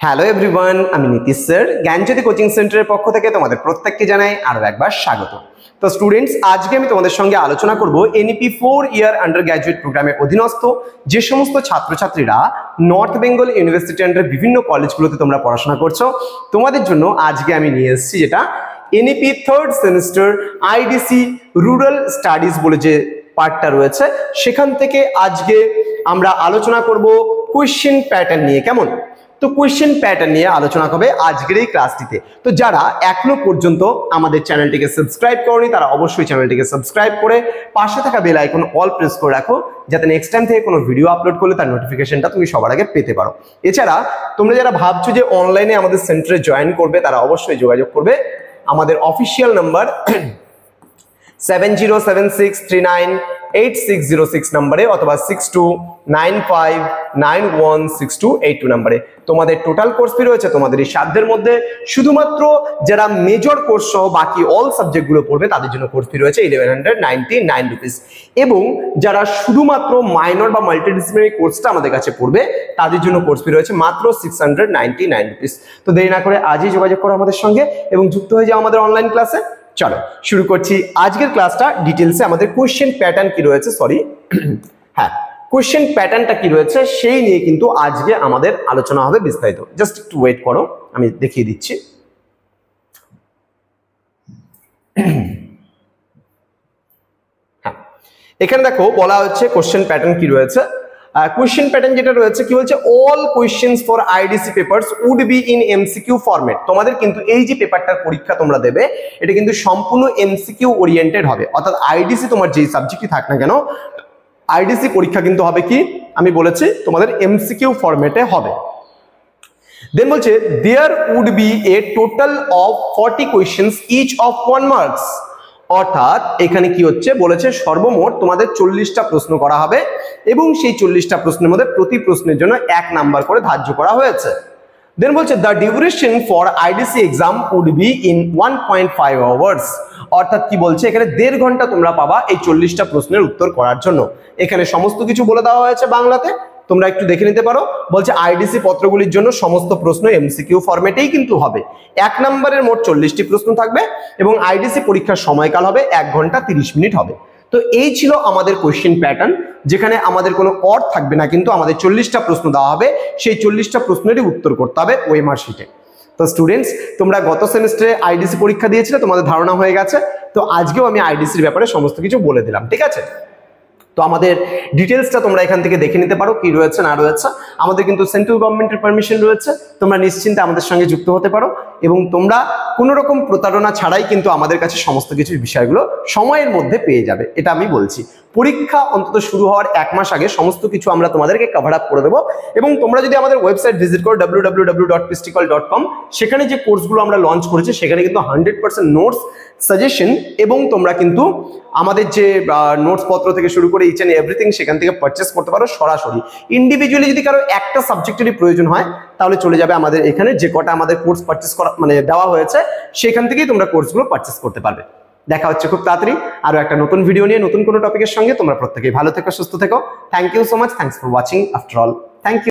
Hello everyone, আমি Nitish sir জ্ঞানজ্যোতি coaching সেন্টারের পক্ষ থেকে তোমাদের প্রত্যেককে জানাই আরো একবার স্বাগত। তো স্টুডেন্টস, আজকে আমি তোমাদের সঙ্গে আলোচনা করব এনইপি 4 ইয়ার আন্ডার গ্র্যাজুয়েট প্রোগ্রামের অধীনস্থ যে সমস্ত ছাত্রছাত্রীরা নর্থ বেঙ্গল ইউনিভার্সিটি আন্ডার বিভিন্ন কলেজগুলোতে তোমরা পড়াশোনা করছো, তোমাদের জন্য আজকে আমি নিয়ে এসেছি যেটা NEP third semester IDC rural studies বলে যে পার্টটা রয়েছে, সেখান থেকে আজকে আমরা আলোচনা করব কোয়েশ্চেন প্যাটার্ন নিয়ে। কেমন? তো কোয়েশ্চেন প্যাটার্ন নিয়ে আলোচনা হবে আজকের এই ক্লাসটিতে। তো যারা এখনো পর্যন্ত আমাদের চ্যানেলটিকে সাবস্ক্রাইব করনি তারা অবশ্যই চ্যানেলটিকে সাবস্ক্রাইব করে পাশে থাকা বেল আইকন অল প্রেস করে রাখো, যাতে নেক্সট টাইম থেকে কোনো ভিডিও আপলোড করলে তার নোটিফিকেশনটা তুমি সবার আগে পেতে পারো। এছাড়া তোমরা যারা ভাবছো যে অনলাইনে আমাদের সেন্টারে জয়েন করবে তারা অবশ্যই যোগাযোগ করবে আমাদের অফিসিয়াল নাম্বার 7076398606 নম্বরে অথবা 6295916282 নম্বরে। তোমাদের টোটাল কোর্স ফি রয়েছে তোমাদের এই সাধ্যের মধ্যে। শুধুমাত্র যারা মেজর কোর্স সহ বাকি অল সাবজেক্টগুলো পড়বে তাদের জন্য কোর্স ফি রয়েছে 1199 রুপিস, এবং যারা শুধুমাত্র মাইনর বা মাল্টিডিসিপ্লিনারি কোর্সটা আমাদের কাছে পড়বে তাদের জন্য কোর্স ফি রয়েছে মাত্র 699 রুপিস। তো দেরি না করে আজই যোগাযোগ করো আমাদের সঙ্গে এবং যুক্ত হয়ে যাও আমাদের অনলাইন ক্লাসে। চলো শুরু করছি আজকের ক্লাসটা। ডিটেলসে আমাদের কোয়েশ্চেন প্যাটার্ন কি রয়েছে, হ্যাঁ, কোয়েশ্চেন প্যাটার্নটা কি রয়েছে সেই নিয়ে কিন্তু আজকে আমাদের আলোচনা হবে বিস্তারিত। জাস্ট একটু ওয়েট করো, আমি দেখিয়ে দিচ্ছি। হ্যাঁ, এখানে দেখো বলা হচ্ছে কোয়েশ্চেন প্যাটার্ন কি রয়েছে। কোয়েশ্চেন প্যাটার্ন যেটা রয়েছে কি বলছে, all questions for IDC papers would be in MCQ format. তোমাদের কিন্তু এই যে পেপারটার পরীক্ষা তোমরা দেবে এটা কিন্তু সম্পূর্ণ এমসিকিউ ওরিয়েন্টেড হবে, অর্থাৎ আইডিসি তোমার যেই সাবজেক্টই থাক না কেন আইডিসি পরীক্ষা কিন্তু হবে কি আমি বলেছি তোমাদের এমসিকিউ ফরম্যাটে হবে। দেন বলছে there would be a total of 40 questions each of 1 marks. অর্থাৎ এখানে কি হচ্ছে বলেছে সর্বমোট তোমাদের 40টা প্রশ্ন করা হবে এবং সেই 40টা প্রশ্নের মধ্যে প্রতি প্রশ্নের জন্য 1 নাম্বার করে ধার্য করা হয়েছে। দেন বলছে the duration for IDC exam would be in 1.5 hours. অর্থাৎ কি বলছে এখানে 1.5 ঘন্টা তোমরা পাবা এই 40টা প্রশ্নের উত্তর করার জন্য। এখানে সমস্ত কিছু বলে দেওয়া হয়েছে বাংলাতে, তোমরা একটু দেখে নিতে পারো। বলছে আইডিসি পত্রগুলির জন্য সমস্ত প্রশ্ন এমসিকিউ ফরম্যাটেই কিন্তু হবে। 1 নম্বরের মোট 40টি প্রশ্ন থাকবে এবং আইডিসি পরীক্ষার সময়কাল হবে 1 ঘন্টা 30 মিনিট হবে। তো এই ছিল আমাদের কোয়েশ্চেন প্যাটার্ন, যেখানে আমাদের কোনো অর থাকবে না, কিন্তু আমাদের 40টা প্রশ্ন দেওয়া হবে, সেই 40টা প্রশ্নেরই উত্তর করতে হবে ওএমআর শিটে। তো স্টুডেন্টস, তোমরা গত সেমিস্টারে আইডিসি পরীক্ষা দিয়েছিলে, তোমাদের ধারণা হয়ে গেছে। তো আজকেও আমি আইডিসির ব্যাপারে সমস্ত কিছু বলে দিলাম, ঠিক আছে? তো আমাদের ডিটেলসটা তোমরা এখান থেকে দেখে নিতে পারো কি রয়েছে না রয়েছে। আমাদের কিন্তু সেন্ট্রাল গভর্নমেন্টের পারমিশন রয়েছে, তোমরা নিশ্চিন্তে আমাদের সঙ্গে যুক্ত হতে পারো এবং তোমরা কোনো রকম প্রতারণা ছাড়াই কিন্তু আমাদের কাছে সমস্ত কিছু বিষয়গুলো সময়ের মধ্যে পেয়ে যাবে, এটা আমি বলছি। পরীক্ষা অন্তত শুরু হওয়ার 1 মাস আগে সমস্ত কিছু আমরা তোমাদেরকে কভার আপ করে দেবো। এবং তোমরা যদি আমাদের ওয়েবসাইট ভিজিট করো www.pistikal.com, সেখানে যে কোর্সগুলো আমরা লঞ্চ করেছি সেখানে কিন্তু 100% নোটস, সাজেশন এবং তোমরা কিন্তু আমাদের যে নোটস পত্র থেকে শুরু করে ইচ এন্ড এভরিথিং সেখান থেকে পারচেস করতে পারো সরাসরি। ইন্ডিভিজুয়ালি যদি কারো একটা সাবজেক্টেরই প্রয়োজন হয় তাহলে চলে যাবে আমাদের এখানে, যে কটা আমাদের কোর্স পারচেস করা মানে দেওয়া হয়েছে সেখান থেকেই তোমরা কোর্সগুলো পারচেস করতে পারবে। দেখা হচ্ছে খুব তাড়াতাড়ি আরো একটা নতুন ভিডিও নিয়ে নতুন কোনো টপিকের সঙ্গে। তোমরা প্রত্যেকেই ভালো থেকো, সুস্থ থেকো। Thank you so much, thanks for watching after all. Thank you.